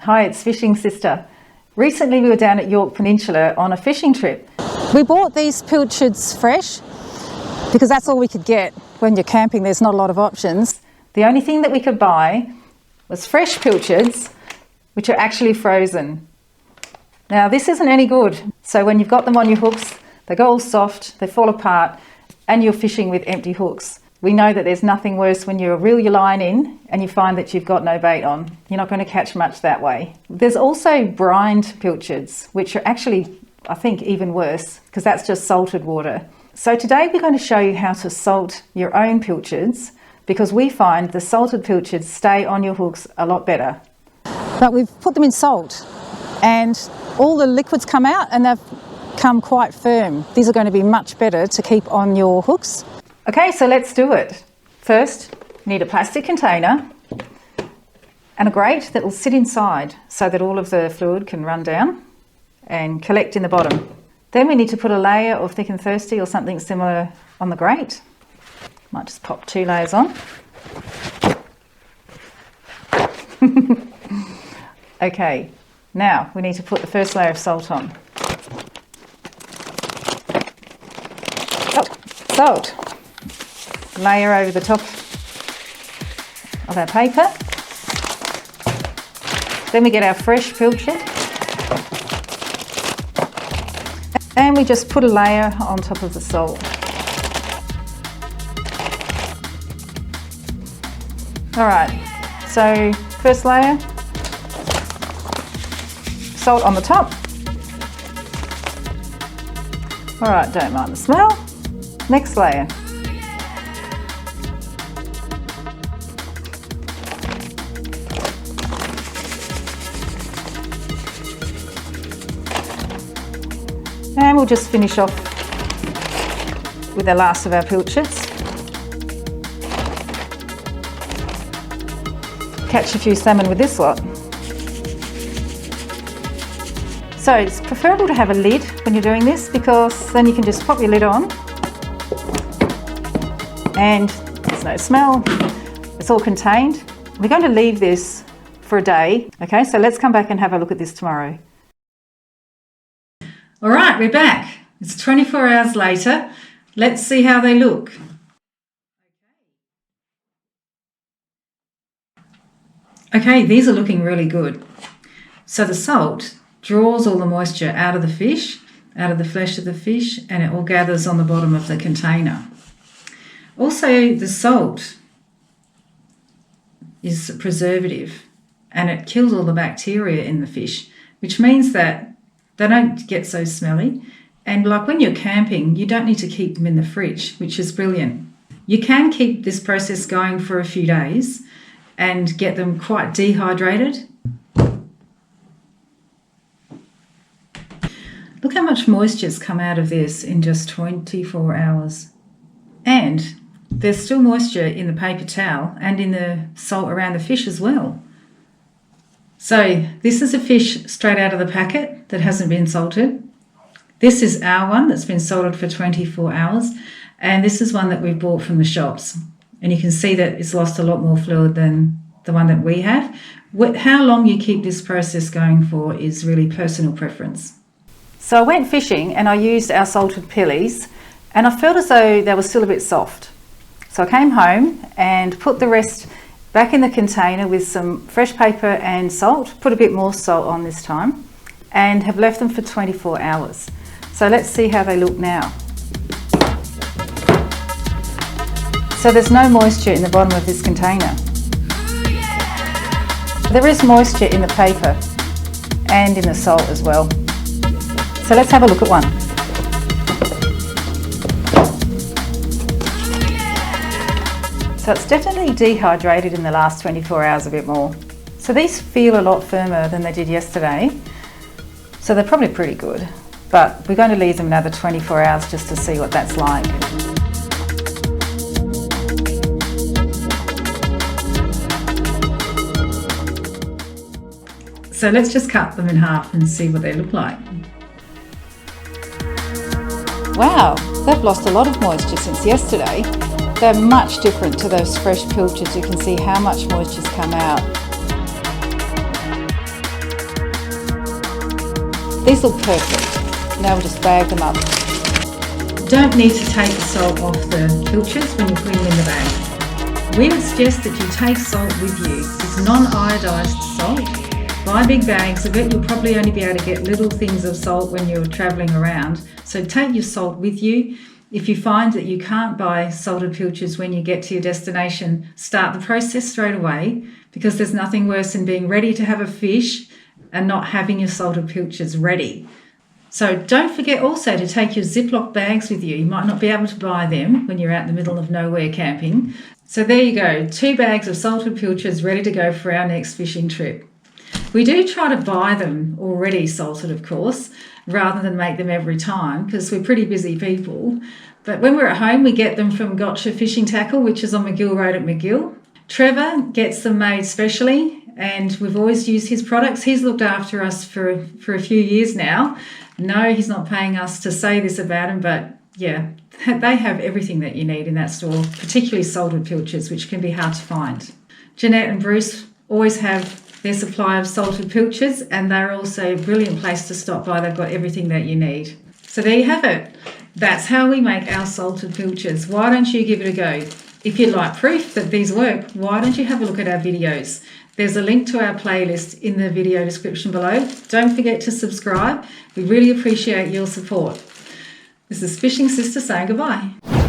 Hi, it's Fishing Sister. Recently we were down at Yorke Peninsula on a fishing trip. We bought these pilchards fresh because that's all we could get. When you're camping, there's not a lot of options. The only thing that we could buy was fresh pilchards, which are actually frozen. Now this isn't any good. So when you've got them on your hooks, they go all soft, they fall apart, and you're fishing with empty hooks. We know that there's nothing worse when you reel your line in and you find that you've got no bait on. You're not going to catch much that way. There's also brined pilchards, which are actually, I think, even worse because that's just salted water. So today we're going to show you how to salt your own pilchards because we find the salted pilchards stay on your hooks a lot better. But we've put them in salt and all the liquids come out and they've come quite firm. These are going to be much better to keep on your hooks. Okay, so let's do it. First, you need a plastic container and a grate that will sit inside so that all of the fluid can run down and collect in the bottom. Then we need to put a layer of Thick and Thirsty or something similar on the grate. Might just pop 2 layers on. Okay, now we need to put the first layer of salt on. Oh, salt. Layer over the top of our paper. Then we get our fresh pilchard and we just put a layer on top of the salt. Alright, so first layer, salt on the top. Alright, don't mind the smell. Next layer. And we'll just finish off with the last of our pilchards. Catch a few salmon with this lot. So it's preferable to have a lid when you're doing this because then you can just pop your lid on and there's no smell, it's all contained. We're going to leave this for a day. Okay, so let's come back and have a look at this tomorrow. All right, we're back. It's 24 hours later. Let's see how they look. Okay, these are looking really good. So the salt draws all the moisture out of the fish, out of the flesh of the fish, and it all gathers on the bottom of the container. Also, the salt is a preservative and it kills all the bacteria in the fish, which means that they don't get so smelly. And like when you're camping, you don't need to keep them in the fridge, which is brilliant. You can keep this process going for a few days and get them quite dehydrated. Look how much moisture's come out of this in just 24 hours. And there's still moisture in the paper towel and in the salt around the fish as well. So this is a fish straight out of the packet that hasn't been salted. This is our one that's been salted for 24 hours. And this is one that we've bought from the shops. And you can see that it's lost a lot more fluid than the one that we have. How long you keep this process going for is really personal preference. So I went fishing and I used our salted pillies and I felt as though they were still a bit soft. So I came home and put the rest back in the container with some fresh paper and salt, put a bit more salt on this time, and have left them for 24 hours. So let's see how they look now. So there's no moisture in the bottom of this container. There is moisture in the paper and in the salt as well. So let's have a look at one. So it's definitely dehydrated in the last 24 hours a bit more. So these feel a lot firmer than they did yesterday. So they're probably pretty good, but we're going to leave them another 24 hours just to see what that's like. So let's just cut them in half and see what they look like. Wow, they've lost a lot of moisture since yesterday. They're much different to those fresh pilchards. You can see how much moisture's come out. These look perfect. Now we'll just bag them up. Don't need to take the salt off the pilchards when you're putting them in the bag. We would suggest that you take salt with you. It's non-iodised salt. Buy big bags of it. You'll probably only be able to get little things of salt when you're travelling around. So take your salt with you. If you find that you can't buy salted pilchards when you get to your destination, start the process straight away, because there's nothing worse than being ready to have a fish and not having your salted pilchards ready. So don't forget also to take your Ziploc bags with you. You might not be able to buy them when you're out in the middle of nowhere camping. So there you go, 2 bags of salted pilchards ready to go for our next fishing trip. We do try to buy them already salted, of course, rather than make them every time, because we're pretty busy people. But when we're at home, we get them from Gotcha Fishing Tackle, which is on McGill Road at McGill. Trevor gets them made specially, and we've always used his products. He's looked after us for a few years now. No, he's not paying us to say this about him, but yeah, they have everything that you need in that store, particularly salted pilchards, which can be hard to find. Jeanette and Bruce always have their supply of salted pilchards, and they're also a brilliant place to stop by. They've got everything that you need. So there you have it. That's how we make our salted pilchards. Why don't you give it a go? If you'd like proof that these work, why don't you have a look at our videos? There's a link to our playlist in the video description below. Don't forget to subscribe. We really appreciate your support. This is Fishing Sister saying goodbye.